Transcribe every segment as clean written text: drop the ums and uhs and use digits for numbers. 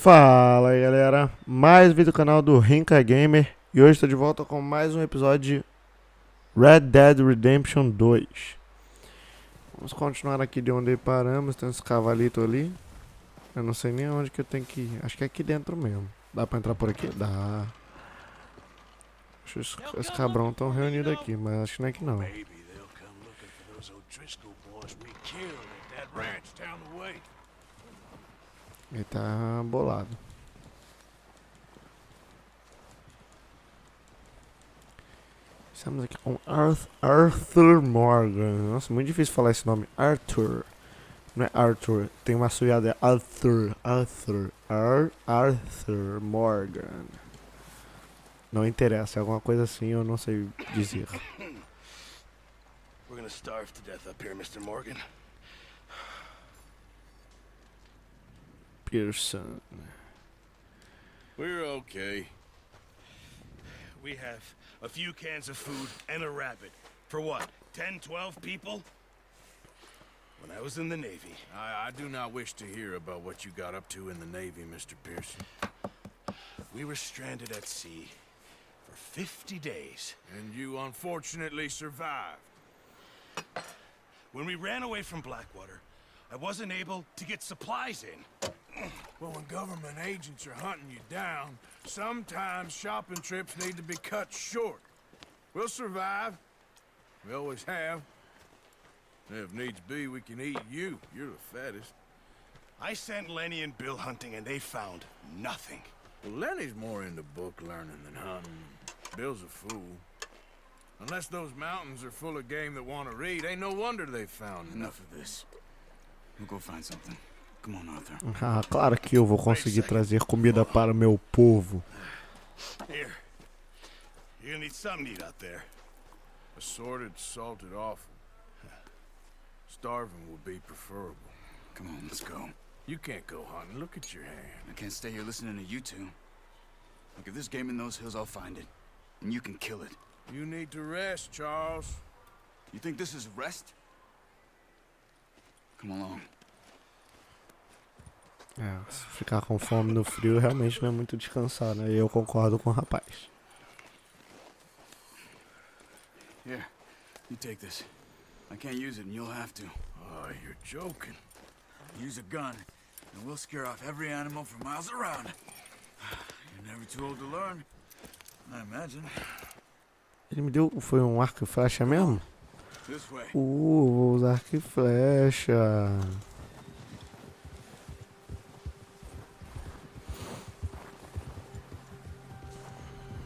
Fala aí galera, mais um vídeo do canal do Rinka Gamer e hoje estou de volta com mais um episódio de Red Dead Redemption 2. Vamos continuar aqui de onde paramos, tem esse cavalito ali. Eu não sei nem onde que eu tenho que ir, acho que é aqui dentro mesmo. Dá pra entrar por aqui? Dá. Acho que esses cabrão estão reunidos aqui, mas acho que não é aqui não. Ele tá bolado. Estamos aqui com Arthur Morgan. Nossa, muito difícil falar esse nome. Arthur. Não é Arthur. Tem uma suiada. É Arthur. Arthur Morgan. Não interessa. É alguma coisa assim, eu não sei dizer. We're gonna starve to death up here, Mr. Morgan. Pearson. We're okay. We have a few cans of food and a rabbit. For what? 10, 12 people? When I was in the Navy. I do not wish to hear about what you got up to in the Navy, Mr. Pearson. We were stranded at sea for 50 days. And you unfortunately survived. When we ran away from Blackwater, I wasn't able to get supplies in. Well, when government agents are hunting you down, sometimes shopping trips need to be cut short. We'll survive. We always have. If needs be, we can eat you. You're the fattest. I sent Lenny and Bill hunting and they found nothing. Well, Lenny's more into book learning than hunting. Bill's a fool. Unless those mountains are full of game that want to read, ain't no wonder they found Enough of this. We'll go find something. Come on, Arthur. Ah, claro que eu vou conseguir trazer comida para o meu povo. Here. You're gonna need something to eat out there. assorted, salted offal. Starving would be preferable. Come on, let's go. You can't go hunting. Look at your hand. I can't stay here listening to you two. Look, if there's game in those hills, I'll find it. And you can kill it. You need to rest, Charles. You think this is rest? Come along. É, se ficar com fome no frio realmente não é muito descansar, né? E eu concordo com o rapaz. Here, you take this. I can't use it and you'll have to. Oh, you're joking. Use a gun and we'll scare off every animal for miles around. You're never too old to learn, I imagine. Ele me deu... Foi um arco e flecha mesmo? This way. Vou usar arco e flecha.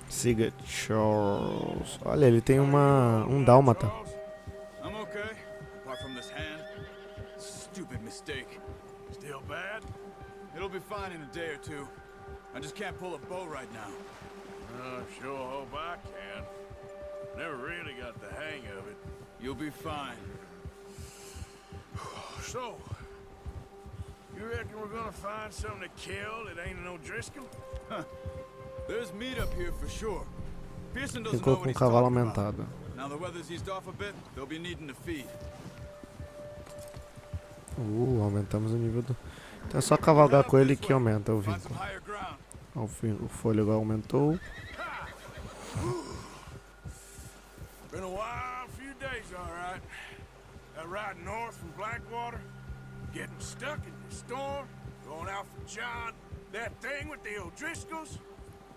Siga Charles. Olha, ele tem um dálmata. I'm okay, apart from this hand. Stupid mistake. Still bad? It'll be fine in a day or two. I just can't pull a bow right now. Sure hope I can. Never really got the hang of it. You'll be fine. So, you reckon we're gonna find something to kill that ain't no Driscoll? There's meat up here for sure. Pearson doesn't Ficou know what com o he's cavalo talking about. aumentado. Now the weather's eased off a bit, they'll be needing to feed. Aumentamos o nível do... Então é só cavalgar com ele que aumenta o Find some vínculo. higher ground. O fôlego aumentou. Been a wild few days, all right. That ride north from Blackwater, getting stuck in the storm, going out for John, that thing with the O'Driscolls.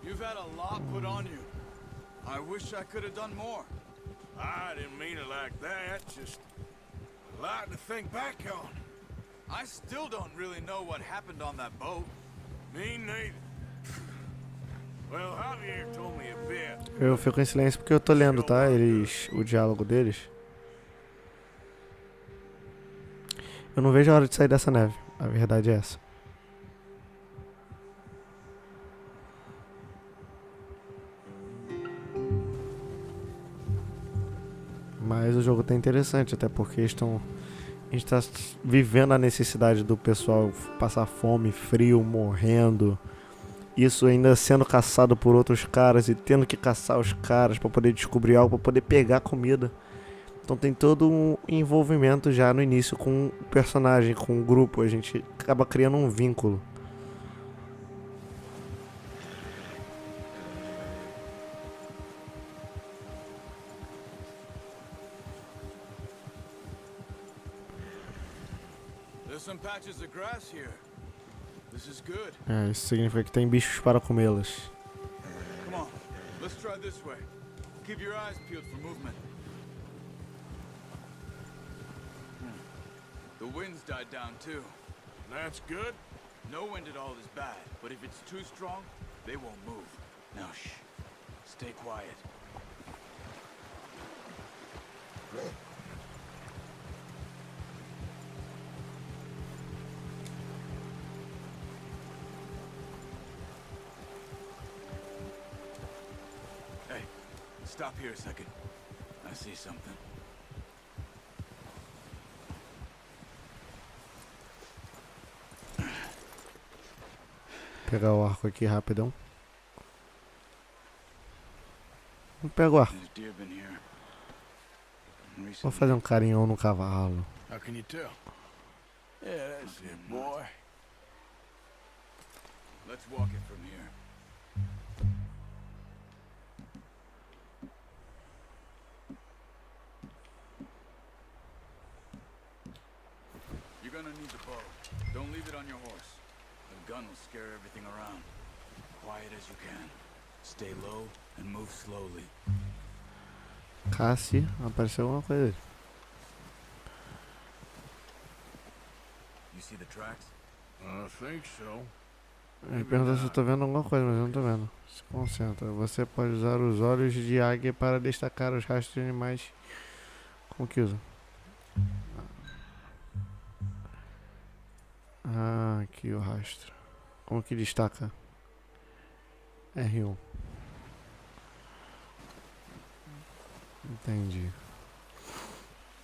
You've had a lot put on you. I wish I could have done more. I didn't mean it like that, just a lot to think back on. I still don't really know what happened on that boat. Me neither. Well, Javier told me a bit. Eu fico em silêncio porque eu tô lendo, tá? O diálogo deles. Eu não vejo a hora de sair dessa neve. A verdade é essa. Mas o jogo tá interessante, até porque a gente tá vivendo a necessidade do pessoal passar fome, frio, morrendo. Isso ainda sendo caçado por outros caras e tendo que caçar os caras pra poder descobrir algo, pra poder pegar comida. Então tem todo um envolvimento já no início com o personagem, com o grupo. A gente acaba criando um vínculo. patches of grass here. This is good. É, isso significa que tem bichos para comê-las. Come on, let's try this way. Keep your eyes peeled for movement. The wind's died down too. That's good. No wind at all is bad, but if it's too strong, they won't move. Now shh. Stay quiet. Hey, stop here a second. I see something. Pegar o arco aqui rapidão. Vou pegar o arco. There's deer been here. Vou fazer um carinhão no cavalo. How can you tell? Yeah, that's it, boy. Let's walk it from here. You're gonna need the bow. Don't leave it on your horse. The gun will scare everything around. Quiet as you can. Stay low and move slowly. Caça, apareceu alguma coisa ali. You see the tracks? I think so. Ele perguntou se eu tô vendo alguma coisa, mas eu não tô vendo. Se concentra. Você pode usar os olhos de águia para destacar os rastros de animais. Como que usa? Ah, aqui o rastro. Como que destaca? R1. Entendi.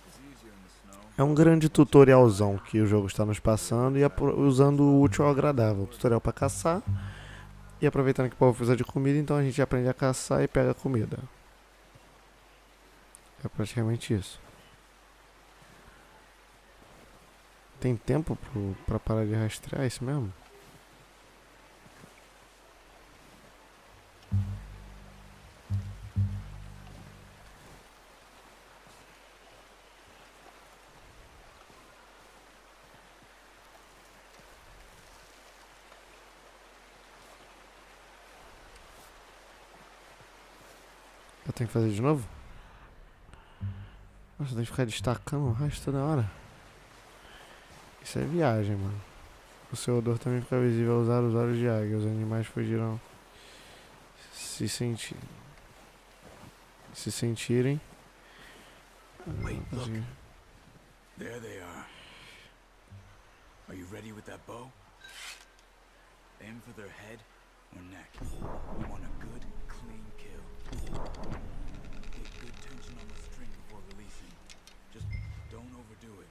It's easier in the snow. É um grande tutorialzão que o jogo está nos passando e usando o útil ao agradável. Tutorial para caçar e aproveitando que o povo precisa de comida, então a gente aprende a caçar e pega comida. É praticamente isso. Tem tempo pra parar de rastrear, é isso mesmo? Eu tenho que fazer de novo? Nossa, tem que ficar destacando o rastro toda hora. Isso é viagem, mano. O seu odor também fica visível ao usar os olhos de águia. Os animais fugirão se sentirem. Wait, look. There they are. Are you ready with that bow? Aim for their head or neck. You want a good, clean kill. Get good tension on the string before releasing. Just don't overdo it.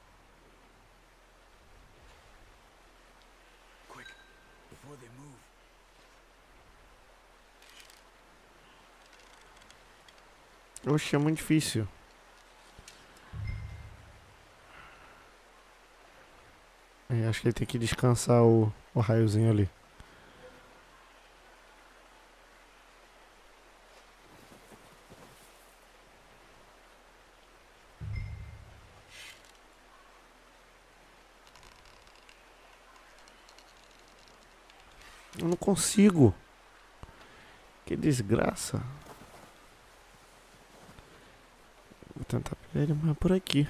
Quick, before they move. Oxe, é muito difícil. Acho que ele tem que descansar o raiozinho ali. Eu não consigo. Que desgraça. Vou tentar pegar ele mais por aqui.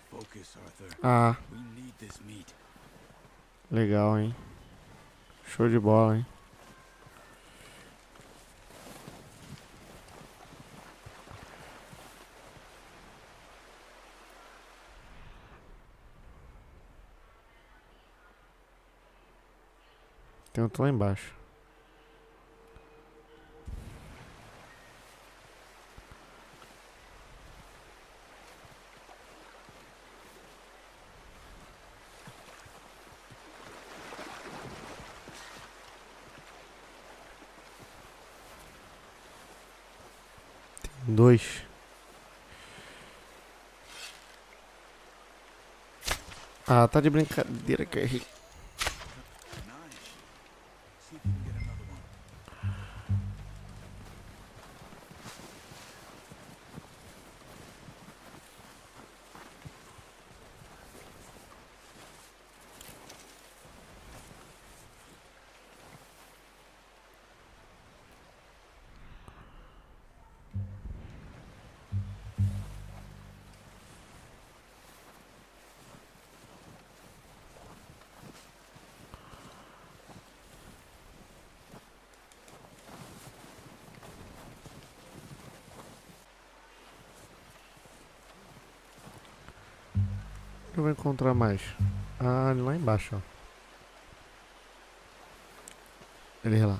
Focus, Arthur. Ah, We need this meat. legal, hein? Show de bola, hein? Tem outro lá embaixo. Tem dois. Ah, tá de brincadeira que errei. Nice. See if you can get another one. Eu vou encontrar mais. Ah, lá embaixo, ó. Ele lá.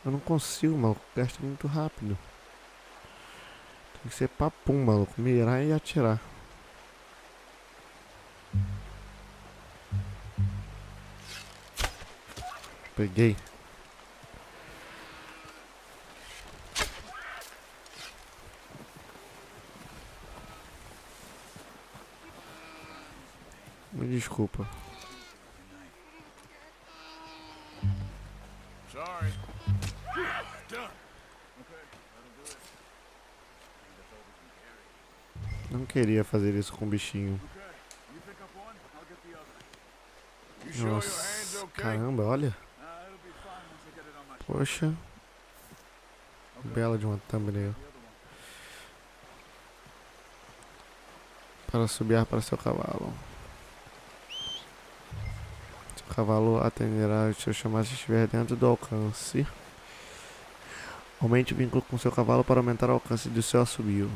Eu não consigo, maluco. Gasta muito rápido. Tem que ser papum, maluco. Mirar e atirar. Peguei. Me desculpa. Sorry. Done. Não queria fazer isso com o bichinho. You pick up one, I'll get the other. You sure your hand's Nossa, okay? caramba, olha. It'll be fine once I get it on my Poxa. Bela de uma thumbnail. Para subir para seu cavalo. Seu cavalo atenderá se eu chamar se estiver dentro do alcance. Aumente o vínculo com seu cavalo para aumentar o alcance do seu assobio.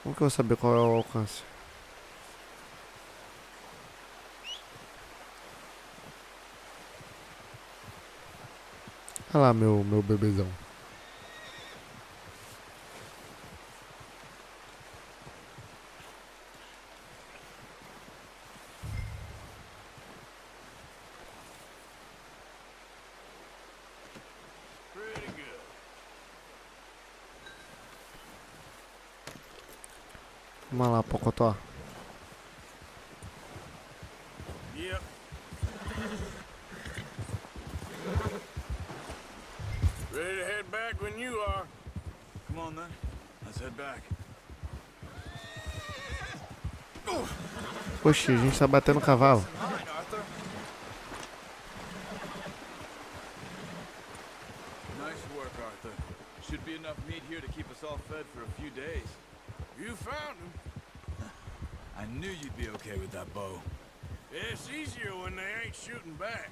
Como que eu vou saber qual é o alcance? Olha lá meu bebezão. Pretty good. Vamos lá, Pocotó. Yep. Ready to head back when you are. Come on then. Let's head back. Poxa, a gente tá batendo cavalo. Fine, Arthur. Nice work, Arthur. Should be enough meat here to keep us all fed for a few days. You found him. I knew you'd be okay with that bow. It's easier when they ain't shooting back.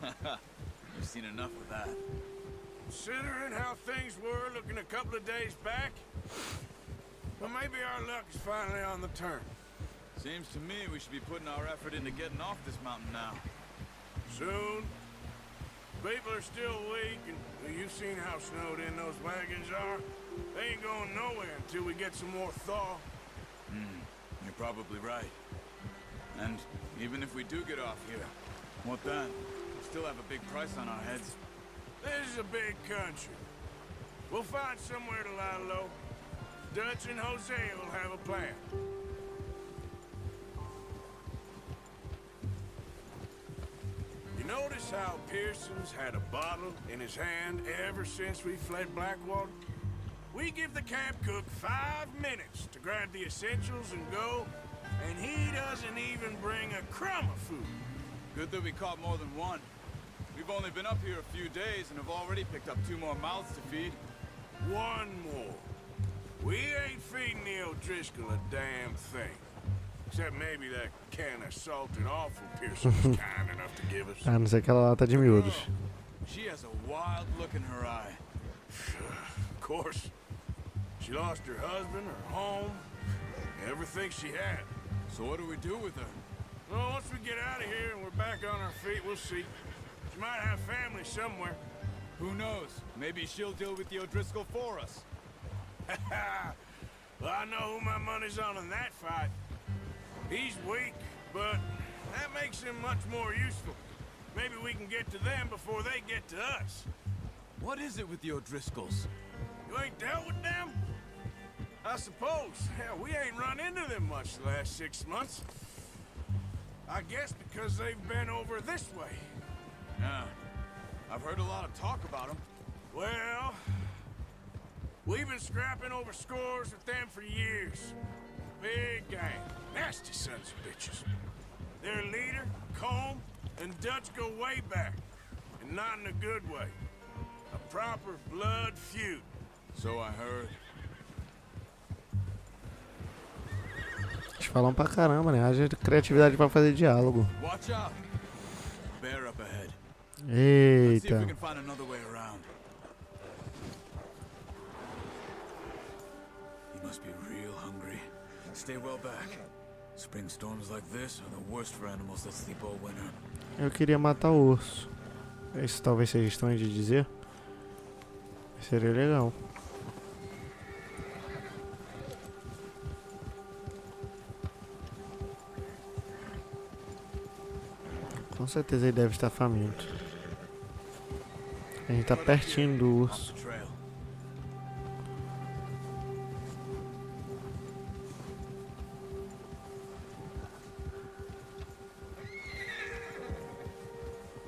We've seen enough of that. Considering how things were looking a couple of days back, well, maybe our luck is finally on the turn. Seems to me we should be putting our effort into getting off this mountain now. Soon. People are still weak, and well, you've seen how snowed in those wagons are. They ain't going nowhere until we get some more thaw. You're probably right. And even if we do get off here, what then? We'll still have a big price on our heads. This is a big country. We'll find somewhere to lie low. Dutch and Jose will have a plan. You notice how Pearson's had a bottle in his hand ever since we fled Blackwater? We give the camp cook 5 minutes to grab the essentials and go, and he doesn't even bring a crumb of food. Good that we caught more than one. We've only been up here a few days and have already picked up 2 more mouths to feed. One more. We ain't feeding the O'Driscoll a damn thing. Except maybe that can of salted offal Pearson was kind enough to give us. Ah, não sei aquela lata de miúdos. She has a wild look in her eye. Of course. She lost her husband, her home, everything she had. So what do we do with her? Well, once we get out of here and we're back on our feet, we'll see. She might have family somewhere. Who knows? Maybe she'll deal with the O'Driscoll for us. Well, I know who my money's on in that fight. He's weak, but that makes him much more useful. Maybe we can get to them before they get to us. What is it with the O'Driscolls? You ain't dealt with them? I suppose. Hell, we ain't run into them much the last 6 months. I guess because they've been over this way. Yeah. I've heard a lot of talk about them. Well, we've been scrapping over scores with them for years. Big gang. Nasty sons of bitches. Their leader, Combe, and Dutch go way back. And not in a good way. A proper blood feud. So I heard. Eles falam pra caramba, né? Haja criatividade pra fazer diálogo. Watch out. Bear up ahead. Let's see if we Eita. can find another way around. You must be real hungry. Stay well back. Spring storms like this are the worst for animals that sleep all winter. Eu queria matar o urso. Isso talvez seja estranho de dizer. Seria legal. Com certeza ele deve estar faminto. A gente tá pertinho do urso. Trail.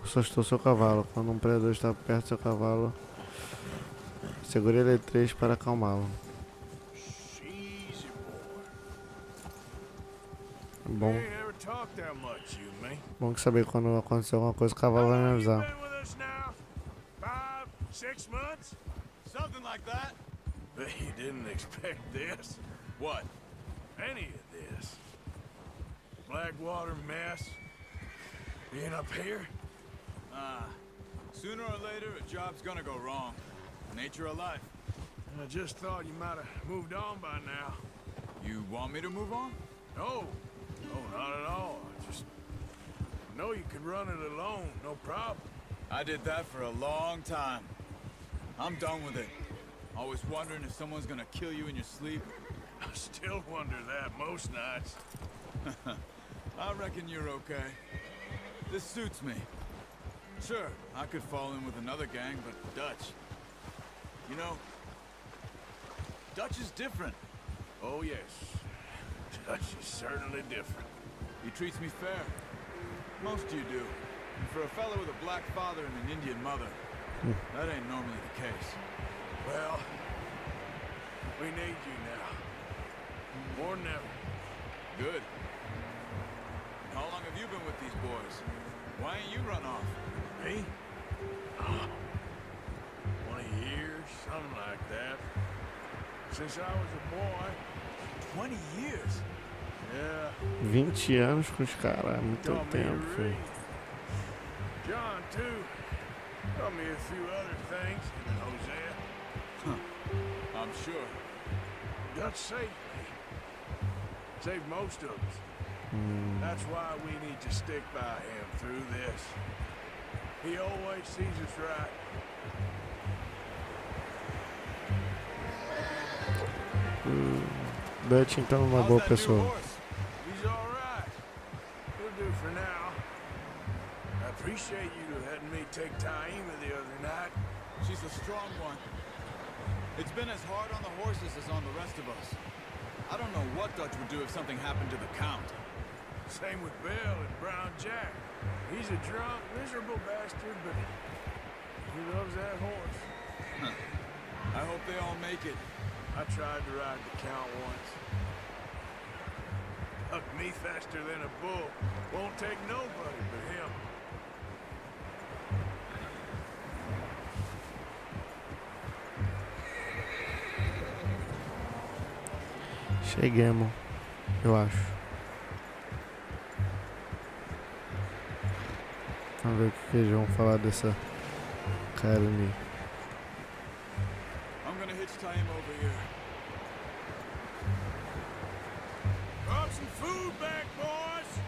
Assustou seu cavalo. Quando um predador está perto do seu cavalo, segure L3 para acalmá-lo. Easy boy. Bom, We ain't ever talked that much, you and me. bom que saber quando acontecer alguma coisa, o cavalo vai me You avisar. been with us now? 5, 6 months? Something like that. Bet you didn't expect this. What? Any of this. Blackwater mess. Being up here? Sooner or later, a job's gonna go wrong. Nature of life. I just thought you might have moved on by now. You want me to move on? No. No, not at all. I just know you could run it alone, no problem. I did that for a long time. I'm done with it. Always wondering if someone's gonna kill you in your sleep. I still wonder that most nights. I reckon you're okay. This suits me. Sure, I could fall in with another gang, but Dutch. You know, Dutch is different. Oh, yes. Dutch is certainly different. He treats me fair. Most of you do. And for a fellow with a black father and an Indian mother, that ain't normally the case. Well, we need you now. More than ever. Good. And how long have you been with these boys? Why ain't you run off? Me? 20 years, something like that. Since I was a boy. 20 years? Yeah. 20 anos com os caras, é muito Taught me to tempo, filho. read. John, too. Taught me a few other things. Hosea. I'm sure. Dutch saved me. Saved most of us. That's why we need to stick by him through this. He always sees us right. Dutch então é uma How's boa that new pessoa. horse? He's all right. He'll do for now. I appreciate you letting me take Taima the other night. She's a strong one. It's been as hard on the horses as on the rest of us. I don't know what Dutch would do if something happened to the Count. Same with Bill and Brown Jack. He's a drunk, miserable bastard, but he loves that horse. I hope they all make it. I tried to ride the Count once. Hucked me faster than a bull. Won't take nobody but him. Cheguemos, eu acho. Vamos ver o que eles vão falar dessa carne. I'm gonna hitch Taim over here. Brought some food back, boys!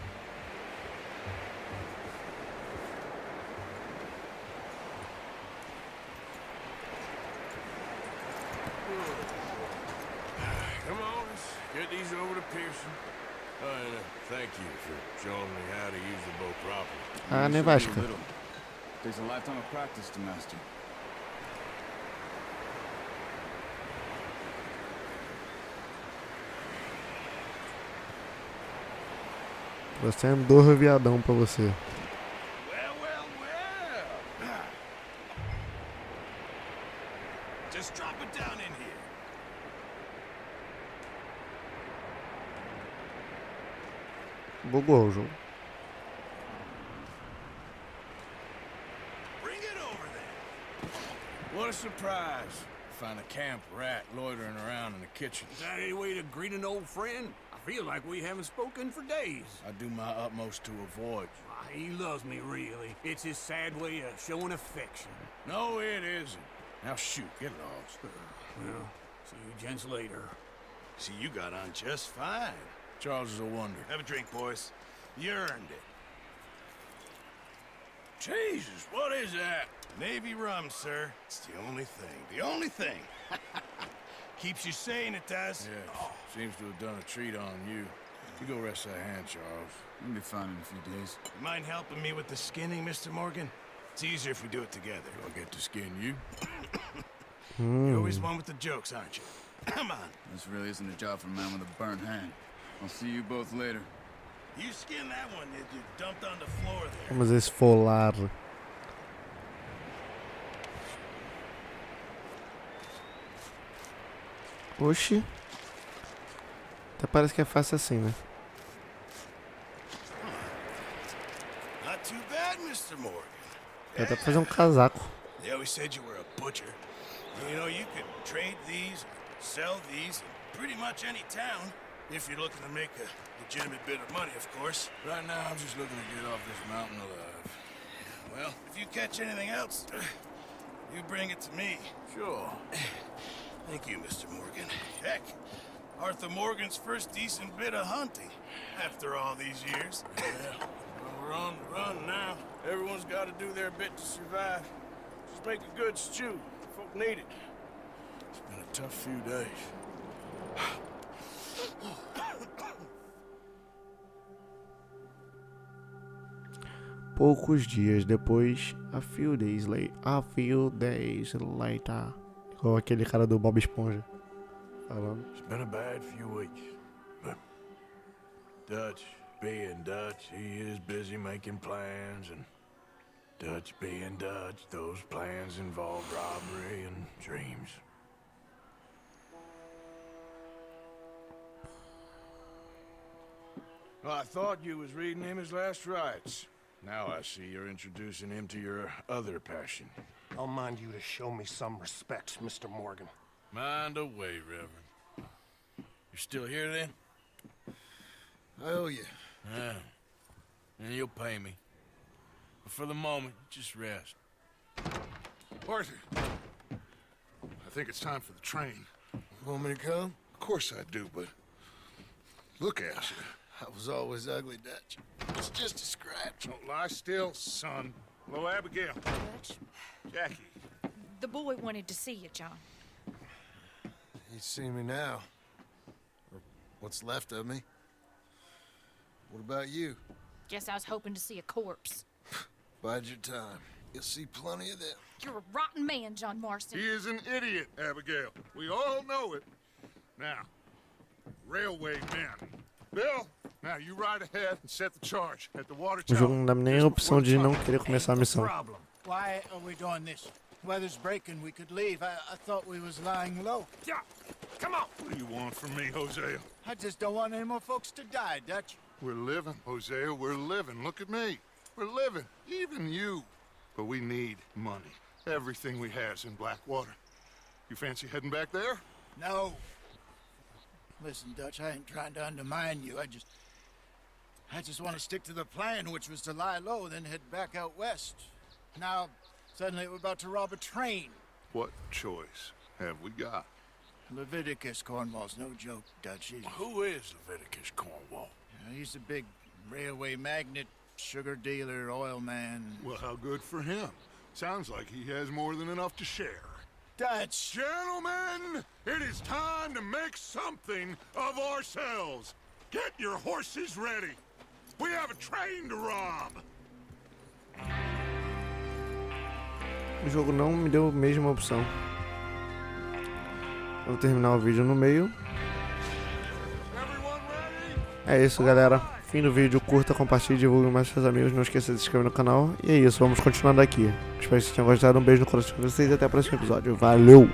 Come on, let's get these over to Pearson. And thank you for showing me how to use the bow properly. Ah, You should nevasca. do a little. Takes a lifetime of practice to master. Você andou viadão pra você. Well, well, well. Just drop it down in here. Bugou o jogo. Bring it over there. What a surprise. Find a camp rat loitering around in the kitchen. Is that any way to greet an old friend? I feel like we haven't spoken for days. I do my utmost to avoid you. He loves me, really. It's his sad way of showing affection. No, it isn't. Now shoot, get lost. Well, see you gents later. See, you got on just fine. Charles is a wonder. Have a drink, boys. You earned it. Jesus, what is that? Navy rum, sir. It's the only thing. The only thing. Keeps you sane, it does. Yes, seems to have done a treat on you. You go rest that hand, Charles. You'll be fine in a few days. You mind helping me with the skinning, Mr. Morgan? It's easier if we do it together. I'll get to skin you. You're always one with the jokes, aren't you? Come on. This really isn't a job for a man with a burnt hand. I'll see you both later. You skinned that one that you dumped on the floor there. Vamos esfolar. Oxi. Até parece que é fácil assim, né? Not too bad, Mr. Morgan. Dá até pra fazer um casaco. They always said you were a butcher. You know, you could trade these, sell these, in pretty much any town, if you're looking to make a legitimate bit of money, of course. Right now, I'm just looking to get off this mountain alive. Well, if you catch anything else, you bring it to me. Sure. Thank you, Mr. Morgan. Heck, Arthur Morgan's first decent bit of hunting after all these years. Yeah, well, we're on the run now. Everyone's got to do their bit to survive. Just make a good stew. Folk need it. It's been a tough few days. Poucos dias depois, a few days later. Igual aquele cara do Bob Esponja falando. It's been a bad few weeks, but Dutch being Dutch, he is busy making plans, and Dutch being Dutch, those plans involve robbery and dreams. Well, I thought you was reading him his last rites. Now I see you're introducing him to your other passion. I'll mind you to show me some respect, Mr. Morgan. Mind away, Reverend. You're still here, then? I owe you. Yeah. And you'll pay me. But for the moment, just rest. Arthur, I think it's time for the train. Want me to come? Of course I do, but look at you. I was always ugly, Dutch. It's just a scratch. Don't lie still, son. Hello, Abigail. Jackie. The boy wanted to see you, John. He's seen me now. Or what's left of me. What about you? Guess I was hoping to see a corpse. Bide your time. You'll see plenty of them. You're a rotten man, John Marston. He is an idiot, Abigail. We all know it. Now, railway men. Bill, now you ride ahead and set the charge at the water O jogo tower. não dá nem a opção de não querer começar a missão. Problem. Why are we doing this? Weather's breaking. We could leave. I thought we was lying low. Yeah, come on. What do you want from me, Hosea? I just don't want any more folks to die, Dutch. We're living, Hosea. We're living. Look at me. We're living. Even you. But we need money. Everything we has in Blackwater. You fancy heading back there? No. Listen, Dutch, I ain't trying to undermine you. I just want to stick to the plan, which was to lie low, then head back out west. Now, suddenly we're about to rob a train. What choice have we got? Leviticus Cornwall's no joke, Dutch. Who is Leviticus Cornwall? He's a big railway magnate, sugar dealer, oil man. Well, how good for him. Sounds like he has more than enough to share. Dutch! Gentlemen, it is time to make something of ourselves. Get your horses ready. We have a train to rob. O jogo não me deu a mesma opção. Vou terminar o vídeo no meio. Everyone ready? É isso, galera. Fim do vídeo. Curta, compartilhe, divulgue mais para seus amigos. Não esqueça de se inscrever no canal. E é isso, vamos continuando aqui. Espero que vocês tenham gostado. Um beijo no coração de vocês e até o próximo episódio. Valeu!